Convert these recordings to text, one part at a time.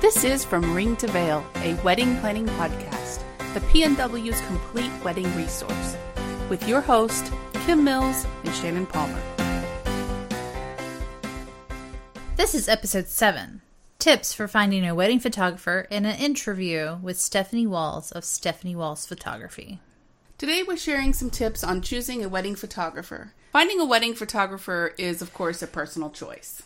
This is From Ring to Veil, a wedding planning podcast, the PNW's complete wedding resource, with your host, Kim Mills and Shannon Palmer. This is episode 7, Tips for Finding a Wedding Photographer, and an interview with Stephanie Walls of Stephanie Walls Photography. Today we're sharing some tips on choosing a wedding photographer. Finding a wedding photographer is, of course, a personal choice.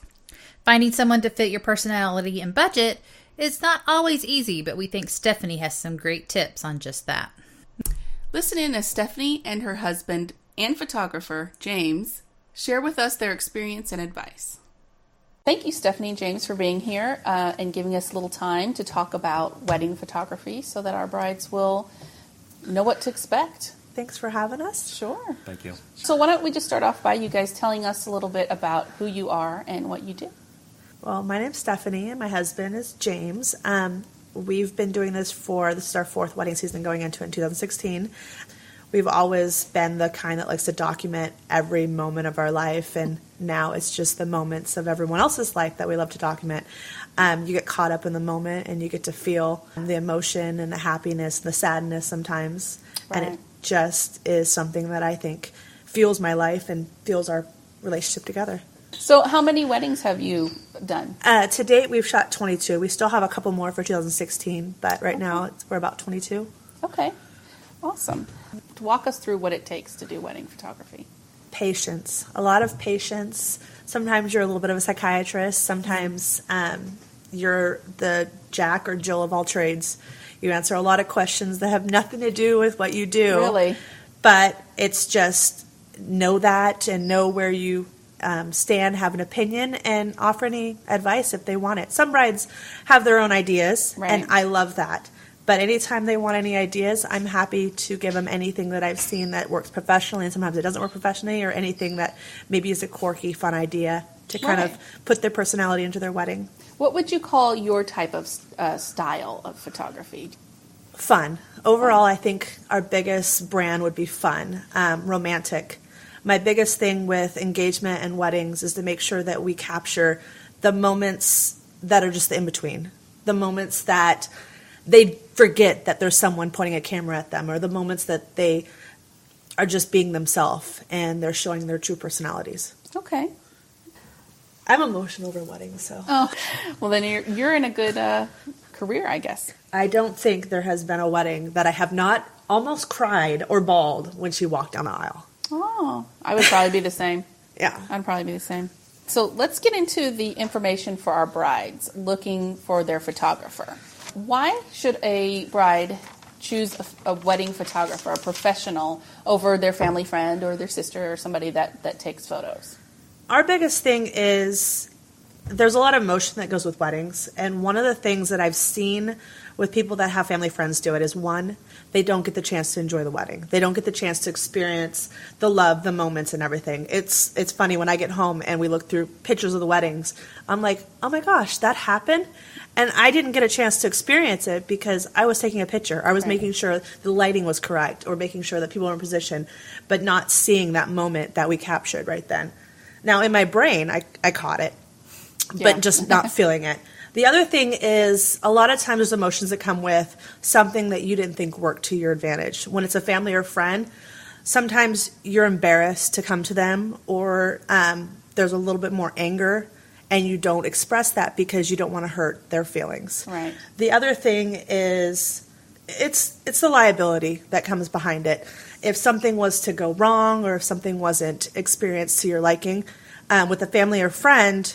Finding someone to fit your personality and budget is not always easy, but we think Stephanie has some great tips on just that. Listen in as Stephanie and her husband and photographer, James, share with us their experience and advice. Thank you, Stephanie and James, for being here and giving us a little time to talk about wedding photography so that our brides will know what to expect. Thanks for having us. Sure. Thank you. So why don't we just start off by you guys telling us a little bit about who you are and what you do. Well, my name's Stephanie and my husband is James. We've been doing this is our 4th wedding season going into it in 2016. We've always been the kind that likes to document every moment of our life, and now it's just the moments of everyone else's life that we love to document. You get caught up in the moment, and you get to feel the emotion and the happiness and the sadness sometimes, Right. and it just is something that I think fuels my life and fuels our relationship together. So how many weddings have you done? To date, we've shot 22. We still have a couple more for 2016, but right now we're about 22. Okay. Awesome. Walk us through what it takes to do wedding photography. Patience. A lot of patience. Sometimes you're a little bit of a psychiatrist. Sometimes you're the Jack or Jill of all trades. You answer a lot of questions that have nothing to do with what you do. Really? But it's just know that and know where you stand, have an opinion, and offer any advice if they want it. Some brides have their own ideas, Right. and I love that. But anytime they want any ideas, I'm happy to give them anything that I've seen that works professionally, and sometimes it doesn't work professionally, or anything that maybe is a quirky, fun idea to kind Right. of put their personality into their wedding. What would you call your type of style of photography? Fun. Overall, I think our biggest brand would be fun, romantic. My biggest thing with engagement and weddings is to make sure that we capture the moments that are just the in-between, the moments that they forget that there's someone pointing a camera at them, or the moments that they are just being themselves and they're showing their true personalities. Okay. I'm emotional over weddings, so Oh, well then you're in a good career, I guess. I don't think there has been a wedding that I have not almost cried or bawled when she walked down the aisle. Oh, I would probably be the same. Yeah. I'd probably be the same. So let's get into the information for our brides looking for their photographer. Why should a bride choose a wedding photographer, a professional, over their family friend or their sister or somebody that takes photos? Our biggest thing is there's a lot of emotion that goes with weddings. And one of the things that I've seen with people that have family friends do it is, one, they don't get the chance to enjoy the wedding. They don't get the chance to experience the love, the moments, and everything. It's funny, when I get home and we look through pictures of the weddings, I'm like, oh my gosh, that happened? And I didn't get a chance to experience it because I was taking a picture. I was making sure the lighting was correct, or making sure that people were in position, but not seeing that moment that we captured right then. Now, in my brain, I caught it, but just not feeling it. The other thing is, a lot of times there's emotions that come with something that you didn't think worked to your advantage. When it's a family or friend, sometimes you're embarrassed to come to them, or there's a little bit more anger, and you don't express that because you don't want to hurt their feelings. Right. The other thing is, it's the liability that comes behind it. If something was to go wrong, or if something wasn't experienced to your liking, with a family or friend,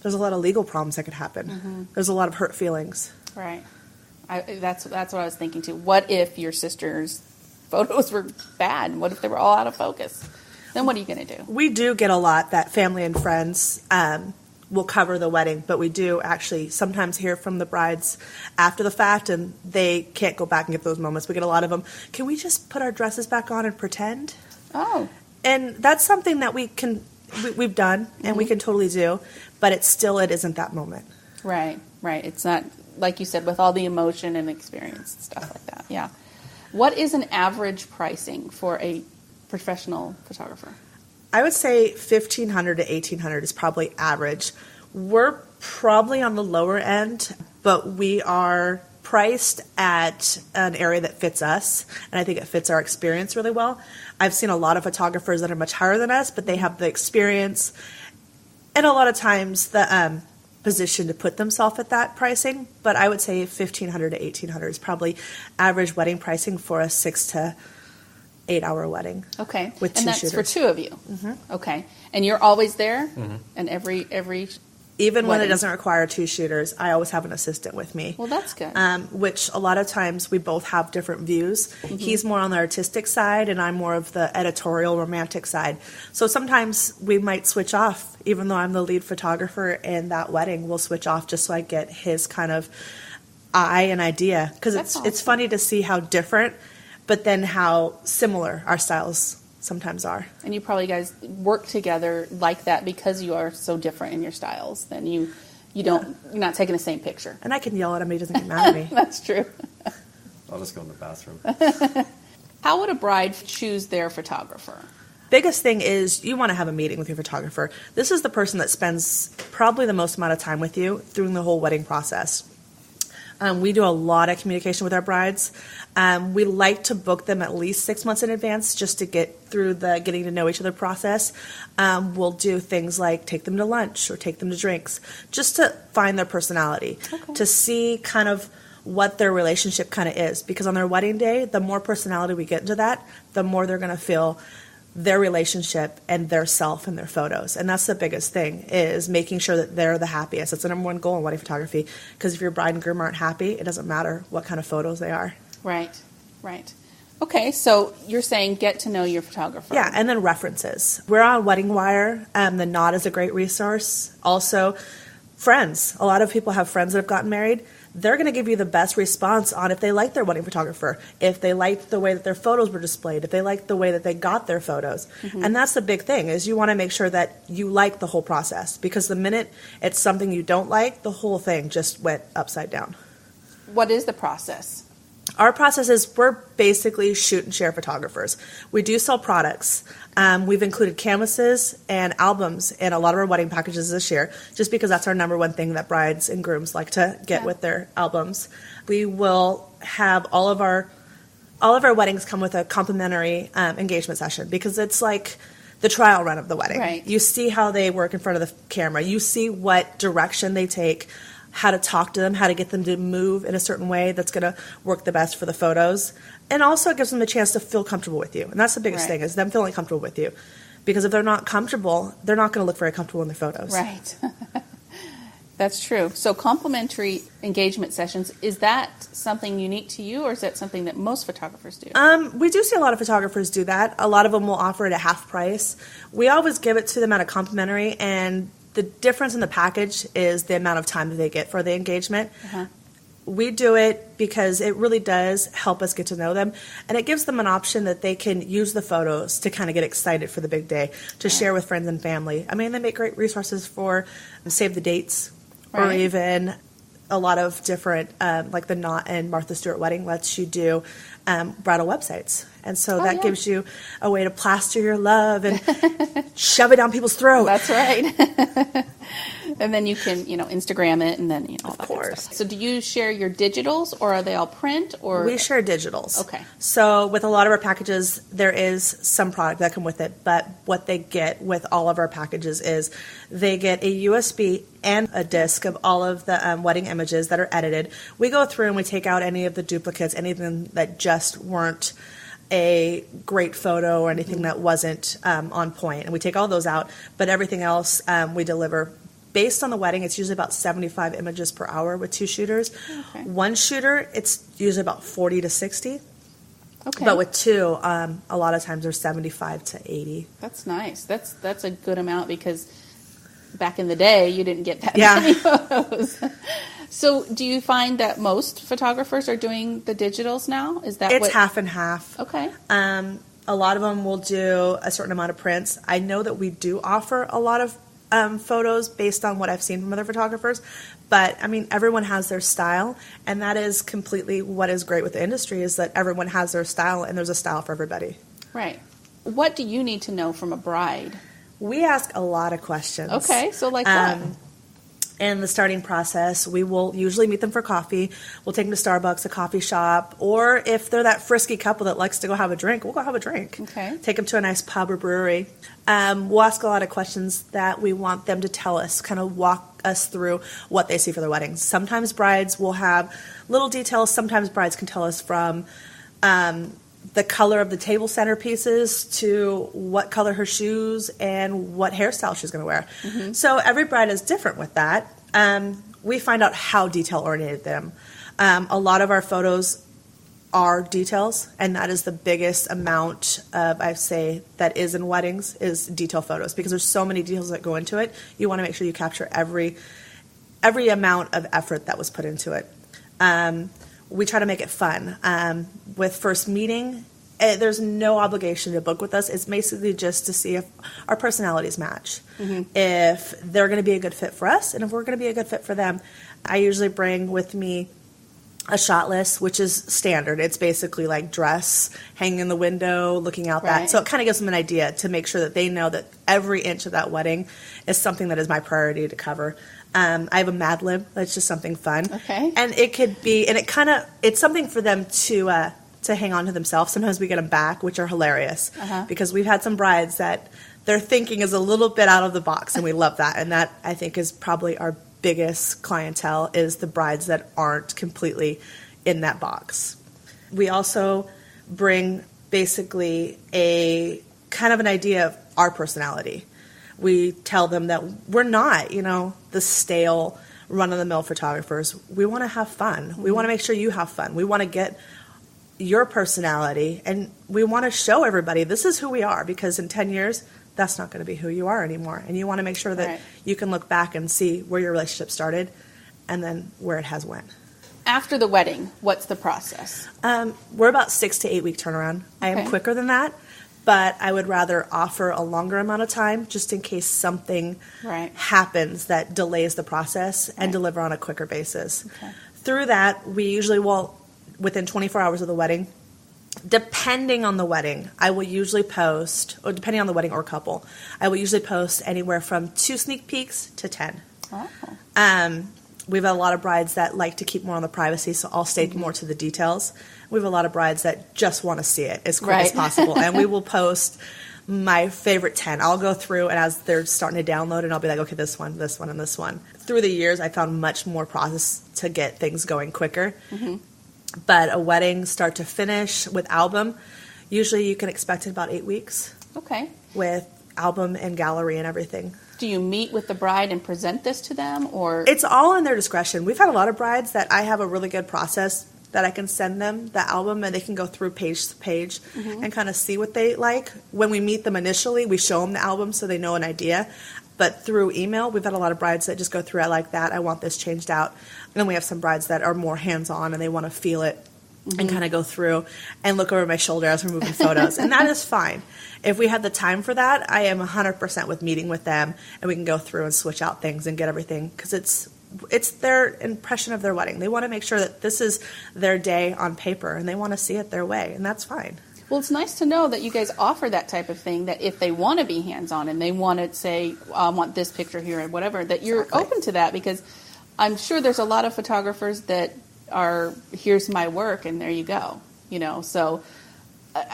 there's a lot of legal problems that could happen. Mm-hmm. There's a lot of hurt feelings. Right. That's what I was thinking too. What if your sister's photos were bad? What if they were all out of focus? Then what are you going to do? We do get a lot that family and friends will cover the wedding, but we do actually sometimes hear from the brides after the fact, and they can't go back and get those moments. We get a lot of them. Can we just put our dresses back on and pretend? Oh. And that's something that we've done, and we can totally do, but it isn't that moment. Right. It's not, like you said, with all the emotion and experience and stuff like that. Yeah. What is an average pricing for a professional photographer? I would say $1,500 to $1,800 is probably average. We're probably on the lower end, but we are priced at an area that fits us, and I think it fits our experience really well. I've seen a lot of photographers that are much higher than us, but they have the experience and a lot of times the position to put themselves at that pricing. But I would say $1,500 to $1,800 is probably average wedding pricing for a 6 to 8 hour wedding. Okay, with two and that's shooters. for two of you. Mm-hmm. Okay, and you're always there, and every even when it wedding. doesn't require two shooters, I always have an assistant with me. Well, that's good. Which a lot of times we both have different views. Mm-hmm. He's more on the artistic side, and I'm more of the editorial, romantic side. So sometimes we might switch off, even though I'm the lead photographer in that wedding. We'll switch off just so I get his kind of eye and idea, because it's funny to see how different, but then how similar our styles sometimes are. And you probably guys work together like that because you are so different in your styles. Then you're not taking the same picture. And I can yell at him, he doesn't get mad at me. That's true. I'll just go in the bathroom. How would a bride choose their photographer? Biggest thing is you want to have a meeting with your photographer. This is the person that spends probably the most amount of time with you through the whole wedding process. We do a lot of communication with our brides. We like to book them at least 6 months in advance just to get through the getting to know each other process. We'll do things like take them to lunch or take them to drinks just to find their personality, to see kind of what their relationship kind of is. Because on their wedding day, the more personality we get into that, the more they're going to feel their relationship and their self in their photos. And that's the biggest thing, is making sure that they're the happiest. It's the number one goal in wedding photography, because if your bride and groom aren't happy, it doesn't matter what kind of photos they are. Right. Okay, so you're saying get to know your photographer. Yeah, and then references. We're on Wedding Wire. The Knot is a great resource. Also, friends. A lot of people have friends that have gotten married. They're going to give you the best response on if they like their wedding photographer, if they liked the way that their photos were displayed, if they liked the way that they got their photos. Mm-hmm. And that's the big thing, is you want to make sure that you like the whole process, because the minute it's something you don't like, the whole thing just went upside down. What is the process? Our process is we're basically shoot and share photographers. We do sell products. We've included canvases and albums in a lot of our wedding packages this year, just because that's our number one thing that brides and grooms like to get with their albums. We will have all of our weddings come with a complimentary engagement session, because it's like the trial run of the wedding. Right. You see how they work in front of the camera. You see what direction they take, how to talk to them, how to get them to move in a certain way that's going to work the best for the photos. And also it gives them a chance to feel comfortable with you. And that's the biggest thing, is them feeling comfortable with you. Because if they're not comfortable, they're not going to look very comfortable in their photos. Right. That's true. So complimentary engagement sessions, is that something unique to you, or is that something that most photographers do? We do see a lot of photographers do that. A lot of them will offer it at half price. We always give it to them at a complimentary, and the difference in the package is the amount of time that they get for the engagement. Uh-huh. We do it because it really does help us get to know them, and it gives them an option that they can use the photos to kind of get excited for the big day, to share with friends and family. I mean, they make great resources for save the dates, or even a lot of different, like the Knot and Martha Stewart Wedding lets you do bridal websites. And so that gives you a way to plaster your love and shove it down people's throat. That's right. And then you can, Instagram it, and then, all of that course. kind of stuff. So do you share your digitals, or are they all print? Or we share digitals. Okay. So with a lot of our packages, there is some product that come with it, but what they get with all of our packages is they get a USB and a disc of all of the wedding images that are edited. We go through and we take out any of the duplicates, anything that just weren't a great photo or anything that wasn't on point, and we take all those out, but everything else we deliver. Based on the wedding, it's usually about 75 images per hour with two shooters. Okay. One shooter, it's usually about 40 to 60. Okay. But with two, a lot of times they're 75 to 80. That's nice. That's a good amount, because back in the day, you didn't get that many photos. So do you find that most photographers are doing the digitals now? Is that It's half and half. Okay. A lot of them will do a certain amount of prints. I know that we do offer a lot of photos based on what I've seen from other photographers. But, I mean, everyone has their style, and that is completely what is great with the industry, is that everyone has their style, and there's a style for everybody. Right. What do you need to know from a bride? We ask a lot of questions. Okay, so like what? in the starting process, we will usually meet them for coffee. We'll take them to Starbucks, a coffee shop, or if they're that frisky couple that likes to go have a drink, we'll go have a drink. Okay. Take them to a nice pub or brewery. We'll ask a lot of questions that we want them to tell us, kind of walk us through what they see for their weddings. Sometimes brides will have little details. Sometimes brides can tell us from the color of the table centerpieces to what color her shoes and what hairstyle she's going to wear. Mm-hmm. So every bride is different with that. We find out how detail-oriented them. A lot of our photos are details, and that is the biggest amount of, I say, that is in weddings, is detail photos, because there's so many details that go into it. You want to make sure you capture every amount of effort that was put into it. We try to make it fun. With first meeting, there's no obligation to book with us. It's basically just to see if our personalities match, if they're going to be a good fit for us, and if we're going to be a good fit for them. I usually bring with me a shot list, which is standard. It's basically like dress, hanging in the window, looking out that. So it kind of gives them an idea to make sure that they know that every inch of that wedding is something that is my priority to cover. I have a Mad Lib. That's just something fun. Okay. And it could be, and it's something for them to hang on to themselves. Sometimes we get them back, which are hilarious, because we've had some brides that their thinking is a little bit out of the box, and we love that. And that, I think, is probably our biggest clientele, is the brides that aren't completely in that box. We also bring basically a kind of an idea of our personality. We tell them that we're not, the stale, run-of-the-mill photographers. We want to have fun. We want to make sure you have fun. We want to get your personality, and we want to show everybody this is who we are, because in 10 years, that's not going to be who you are anymore. And you want to make sure that you can look back and see where your relationship started and then where it has went. After the wedding, what's the process? We're about 6 to 8 week turnaround. I am quicker than that, but I would rather offer a longer amount of time just in case something happens that delays the process, and deliver on a quicker basis. Okay. Through that, we usually will, within 24 hours of the wedding, depending on the wedding, I will usually post, or depending on the wedding or couple, I will usually post anywhere from 2 sneak peeks to 10. Oh. We've had a lot of brides that like to keep more on the privacy, so I'll stay more to the details. We have a lot of brides that just want to see it as quick as possible, and we will post my favorite 10. I'll go through, and as they're starting to download, and I'll be like, okay, this one, and this one. Through the years, I found much more process to get things going quicker. Mm-hmm. But a wedding, start to finish, with album, usually you can expect it about 8 weeks. Okay. With album and gallery and everything. Do you meet with the bride and present this to them, or? It's all in their discretion. We've had a lot of brides that I have a really good process that I can send them the album, and they can go through page to page and kind of see what they like. When we meet them initially, we show them the album so they know an idea. But through email, we've had a lot of brides that just go through, I like that, I want this changed out. And then we have some brides that are more hands-on, and they want to feel it and kind of go through and look over my shoulder as we're moving photos. And that is fine. If we have the time for that, I am 100% with meeting with them, and we can go through and switch out things and get everything, because it's their impression of their wedding. They want to make sure that this is their day on paper, and they want to see it their way, and that's fine. Well, it's nice to know that you guys offer that type of thing, that if they want to be hands-on and they want to say, I want this picture here and whatever, that you're open to that, because I'm sure there's a lot of photographers that are, here's my work, and there you go, so.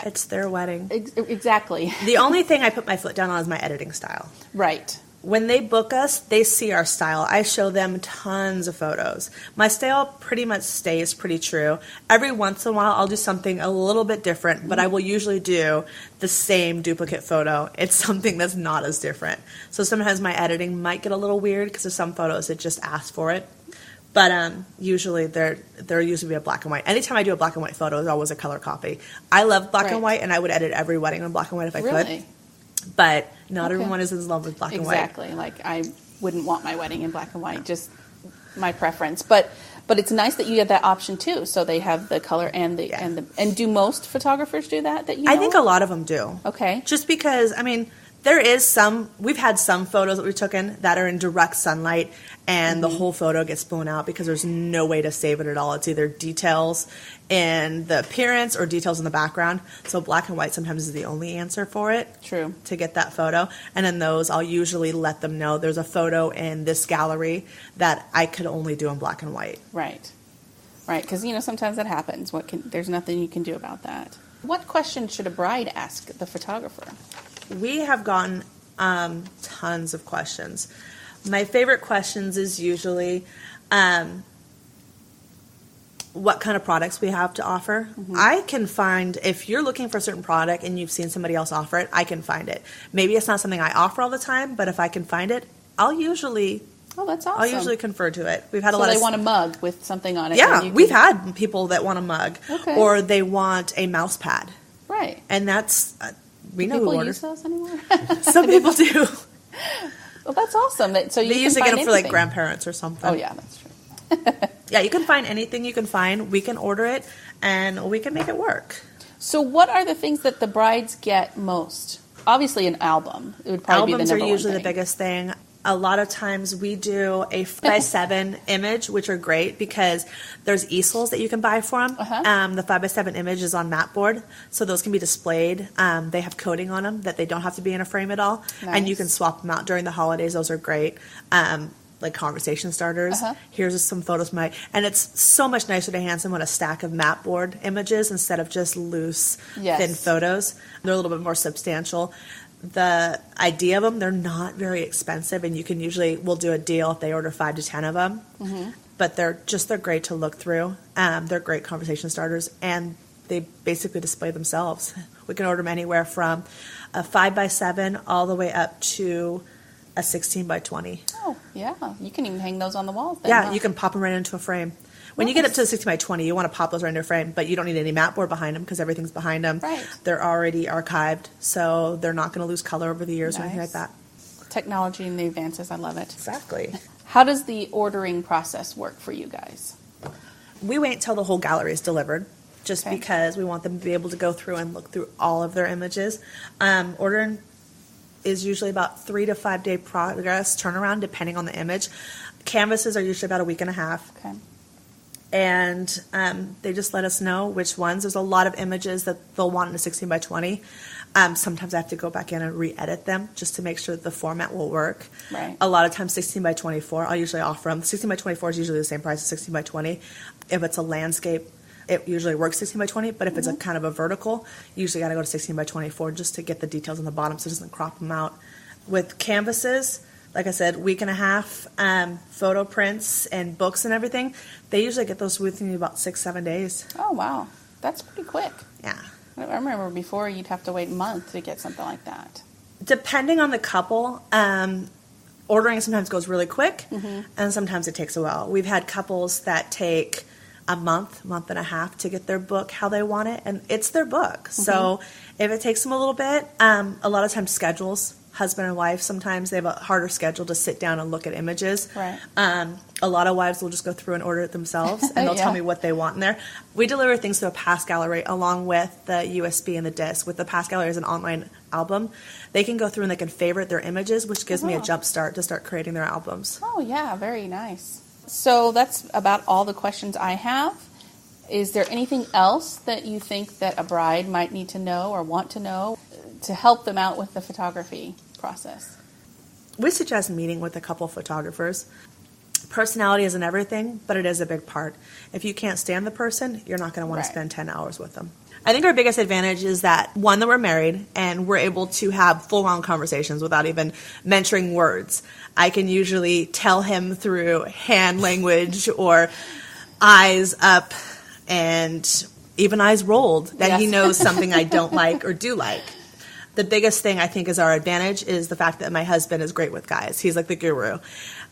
It's their wedding. Exactly. The only thing I put my foot down on is my editing style. Right. When they book us, they see our style. I show them tons of photos. My style pretty much stays pretty true. Every once in a while, I'll do something a little bit different, but I will usually do the same duplicate photo. It's something that's not as different. So sometimes my editing might get a little weird, because there's some photos that just ask for it. But usually there used to be a black and white. Anytime I do a black and white photo, there's always a color copy. I love black and white, and I would edit every wedding in black and white if I could. But not everyone is in love with black and white. Exactly. Like, I wouldn't want my wedding in black and white, just my preference. But it's nice that you have that option too. So they have the color and and do most photographers do that? I think a lot of them do. Okay. Just because, There is some, we've had some photos that we took in that are in direct sunlight and the whole photo gets blown out because there's no way to save it at all. It's either details in the appearance or details in the background. So black and white sometimes is the only answer for it. True. To get that photo. And in those, I'll usually let them know there's a photo in this gallery that I could only do in black and white. Right. Right, because, sometimes that happens. There's nothing you can do about that. What question should a bride ask the photographer? We have gotten tons of questions. My favorite questions is usually what kind of products we have to offer. I can find, if you're looking for a certain product and you've seen somebody else offer it, I can find it. Maybe it's not something I offer all the time, but if I can find it, I'll usually... Oh, that's awesome. I'll usually confer to it. We've had a so lot they of... want a mug with something on it. Yeah, we've had people that want a mug. Okay. Or they want a mouse pad. Right. And that's... we know people who use orders. those anymore? Some people do. Well, that's awesome. So you They can usually find get them for like anything. grandparents or something. Oh, yeah, that's true. Yeah, you can find anything you can find. We can order it, and we can make it work. So what are the things that the brides get most? Obviously an album. It would probably Albums be the are number usually one the thing. biggest thing. A lot of times we do a 5x7 image, which are great because there's easels that you can buy for them. The 5x7 image is on mat board, so those can be displayed. They have coating on them that they don't have to be in a frame at all. Nice. And you can swap them out during the holidays. Those are great. Like conversation starters. Here's some photos of and it's so much nicer to hand someone a stack of mat board images instead of just loose, thin photos. They're a little bit more substantial. The idea of them, they're not very expensive, and you can we'll do a deal if they order 5 to 10 of them. But they're great to look through. They're great conversation starters, and they basically display themselves. We can order them anywhere from a 5x7 all the way up to a 16 by 20. Oh, yeah. You can even hang those on the walls. You can pop them right into a frame. When you get up to the 16 by 20, you want to pop those right into a frame, but you don't need any mat board behind them because everything's behind them. Right. They're already archived, so they're not going to lose color over the years or anything like that. Technology and the advances, I love it. Exactly. How does the ordering process work for you guys? We wait until the whole gallery is delivered, just because we want them to be able to go through and look through all of their images. Ordering is usually about 3 to 5 day progress turnaround, depending on the image. Canvases are usually about a week and a half. Okay. And they just let us know which ones. There's a lot of images that they'll want in a 16 by 20. Sometimes I have to go back in and re-edit them just to make sure that the format will work. Right. A lot of times 16 by 24, I'll usually offer them. 16 by 24 is usually the same price as 16 by 20. If it's a landscape, it usually works 16 by 20, but if it's a kind of a vertical, you usually got to go to 16 by 24 just to get the details on the bottom so it doesn't crop them out. With canvases, like I said, week and a half, photo prints and books and everything, they usually get those within about 6-7 days. Oh, wow. That's pretty quick. Yeah. I remember before you'd have to wait a month to get something like that. Depending on the couple, ordering sometimes goes really quick, and sometimes it takes a while. We've had couples that take a month and a half to get their book how they want it, and it's their book. So if it takes them a little bit, a lot of times schedules, husband and wife, sometimes they have a harder schedule to sit down and look at images. Right. A lot of wives will just go through and order it themselves, and they'll tell me what they want in there. We deliver things to a pass gallery along with the USB and the disc. With the pass gallery as an online album, they can go through and they can favorite their images, which gives me a jump start to start creating their albums. Oh, yeah, very nice. So that's about all the questions I have. Is there anything else that you think that a bride might need to know or want to know to help them out with the photography process? We suggest meeting with a couple photographers. Personality isn't everything, but it is a big part. If you can't stand the person, you're not going to want to spend 10 hours with them. I think our biggest advantage is that, one, that we're married and we're able to have full-on conversations without even mentioning words. I can usually tell him through hand language or eyes up and even eyes rolled that he knows something I don't like or do like. The biggest thing I think is our advantage is the fact that my husband is great with guys. He's like the guru.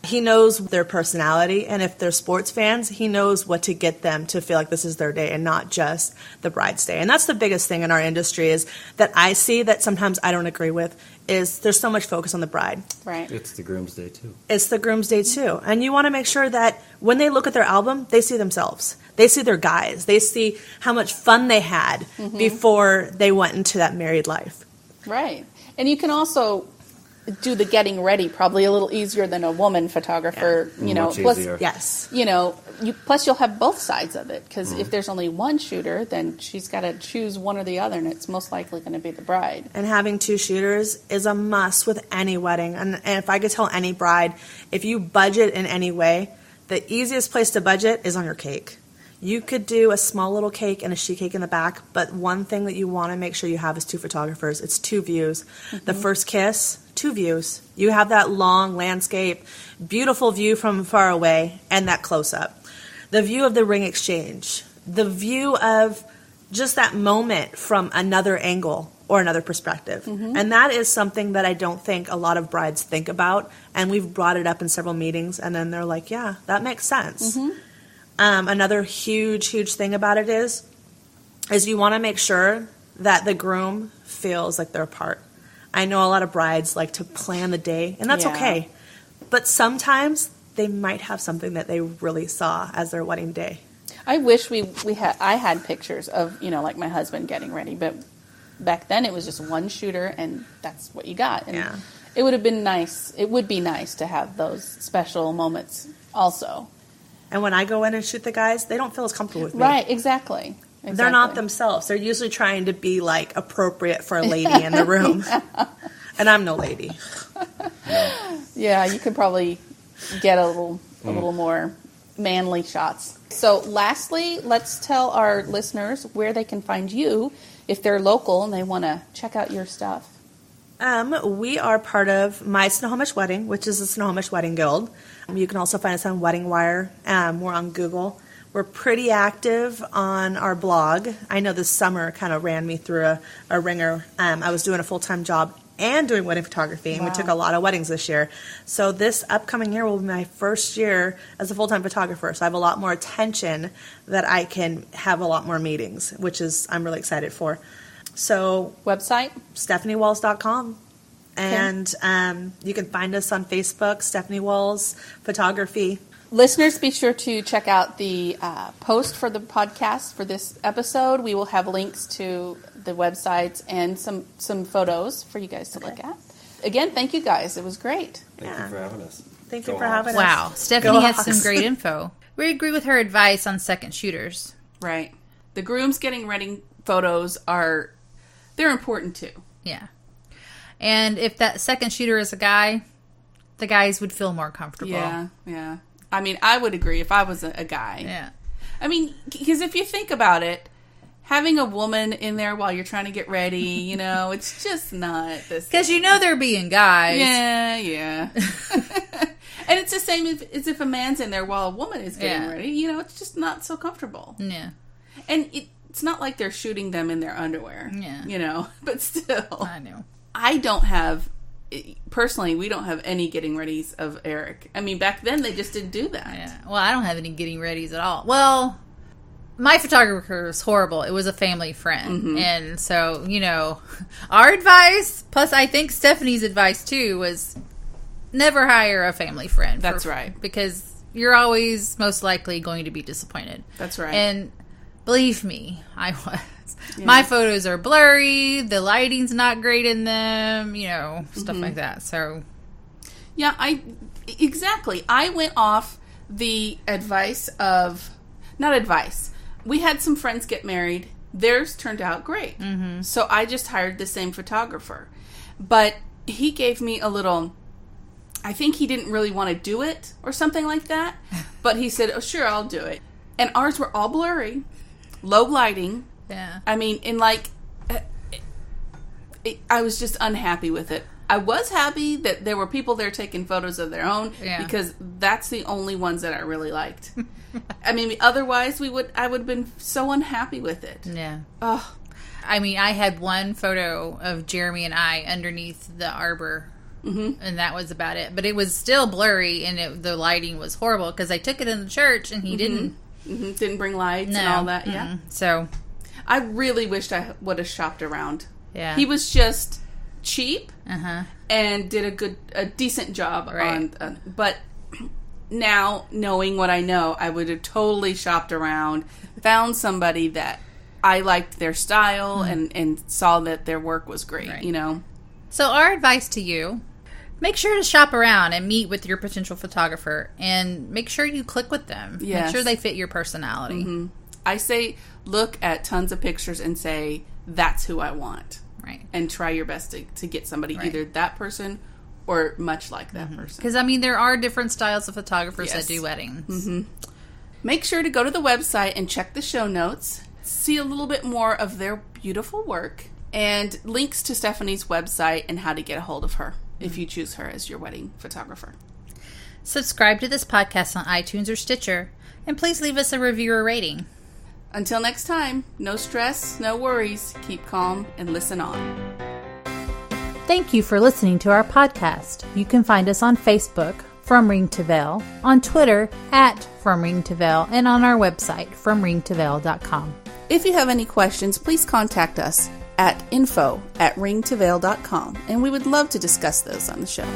He knows their personality, and if they're sports fans, he knows what to get them to feel like this is their day and not just the bride's day. And that's the biggest thing in our industry is that I see that sometimes I don't agree with is there's so much focus on the bride. Right. It's the groom's day, too. It's the groom's day, too. And you want to make sure that when they look at their album, they see themselves. They see their guys. They see how much fun they had before they went into that married life. Right. And you can also do the getting ready probably a little easier than a woman photographer, you know. Much Plus, easier. Yes. you know, plus you'll have both sides of it, because if there's only one shooter, then she's got to choose one or the other, and it's most likely going to be the bride. And having 2 shooters is a must with any wedding. And if I could tell any bride, if you budget in any way, the easiest place to budget is on your cake. You could do a small little cake and a sheet cake in the back, but one thing that you want to make sure you have is 2 photographers. It's 2 views. The first kiss, 2 views. You have that long landscape, beautiful view from far away, and that close-up. The view of the ring exchange. The view of just that moment from another angle or another perspective. And that is something that I don't think a lot of brides think about, and we've brought it up in several meetings, and then they're like, yeah, that makes sense. Another huge thing about it is you want to make sure that the groom feels like they're a part. I know a lot of brides like to plan the day, and that's okay. But sometimes they might have something that they really saw as their wedding day. I wish I had pictures of, you know, like my husband getting ready, but back then it was just one shooter, and that's what you got. And it would have been nice. It would be nice to have those special moments also. And when I go in and shoot the guys, they don't feel as comfortable with me. Right, exactly. They're not themselves. They're usually trying to be, like, appropriate for a lady in the room. And I'm no lady. Yeah, you could probably get a little more manly shots. So lastly, let's tell our listeners where they can find you if they're local and they want to check out your stuff. We are part of My Snohomish Wedding, which is the Snohomish Wedding Guild. You can also find us on Wedding Wire. We're on Google. We're pretty active on our blog. I know this summer kind of ran me through a ringer. I was doing a full-time job and doing wedding photography, and we took a lot of weddings this year. So this upcoming year will be my first year as a full-time photographer, so I have a lot more attention that I can have a lot more meetings, which is I'm really excited for. So Website? StephanieWalls.com. And you can find us on Facebook, Stephanie Walls Photography. Listeners, be sure to check out the post for the podcast for this episode. We will have links to the websites and some photos for you guys to look at. Again, thank you guys. It was great. Thank you for having us. Thank you for having us. Wow, Stephanie had some great info. We agree with her advice on second shooters. Right. The groom's getting ready photos they're important too. Yeah. And if that second shooter is a guy, the guys would feel more comfortable. Yeah. I mean, I would agree if I was a guy. Yeah. I mean, because if you think about it, having a woman in there while you're trying to get ready, you know, it's just not this. Because you know they're being guys. Yeah. And it's the same as if a man's in there while a woman is getting ready. You know, it's just not so comfortable. Yeah. And it's not like they're shooting them in their underwear. Yeah. You know, but still. I know. I don't have, personally, we don't have any getting readies of Eric. I mean, back then they just didn't do that. Yeah. Well, I don't have any getting readies at all. Well, my photographer was horrible. It was a family friend. And so, you know, our advice, plus I think Stephanie's advice too, was never hire a family friend. That's right. Because you're always most likely going to be disappointed. That's right. And believe me, I was. Yeah. My photos are blurry, the lighting's not great in them, you know, stuff like that. So, yeah, exactly. I went off the advice of, not advice. We had some friends get married. Theirs turned out great. So I just hired the same photographer. But he gave me a little, I think he didn't really want to do it or something like that. But he said, oh, sure, I'll do it. And ours were all blurry, low lighting. Yeah. I mean, I was just unhappy with it. I was happy that there were people there taking photos of their own because that's the only ones that I really liked. I mean, otherwise I would have been so unhappy with it. Yeah. Oh. I mean, I had one photo of Jeremy and I underneath the arbor, and that was about it. But it was still blurry, and the lighting was horrible because I took it in the church, and he didn't bring lights and all that. Yeah. So I really wished I would have shopped around. Yeah. He was just cheap and did a decent job on. But now, knowing what I know, I would have totally shopped around, found somebody that I liked their style and saw that their work was great, you know. So our advice to you, make sure to shop around and meet with your potential photographer and make sure you click with them. Yes. Make sure they fit your personality. Mm-hmm. I say look at tons of pictures and say, that's who I want. Right. And try your best to get somebody, either that person or much like that person. Because, I mean, there are different styles of photographers Yes. that do weddings. Mm-hmm. Make sure to go to the website and check the show notes. See a little bit more of their beautiful work and links to Stephanie's website and how to get a hold of her if you choose her as your wedding photographer. Subscribe to this podcast on iTunes or Stitcher, and please leave us a review or rating. Until next time, no stress, no worries. Keep calm and listen on. Thank you for listening to our podcast. You can find us on Facebook, From Ring to Veil, on Twitter, @From Ring to Veil, and on our website, FromRingToVeil.com. If you have any questions, please contact us at info@ringtoveil.com, and we would love to discuss those on the show.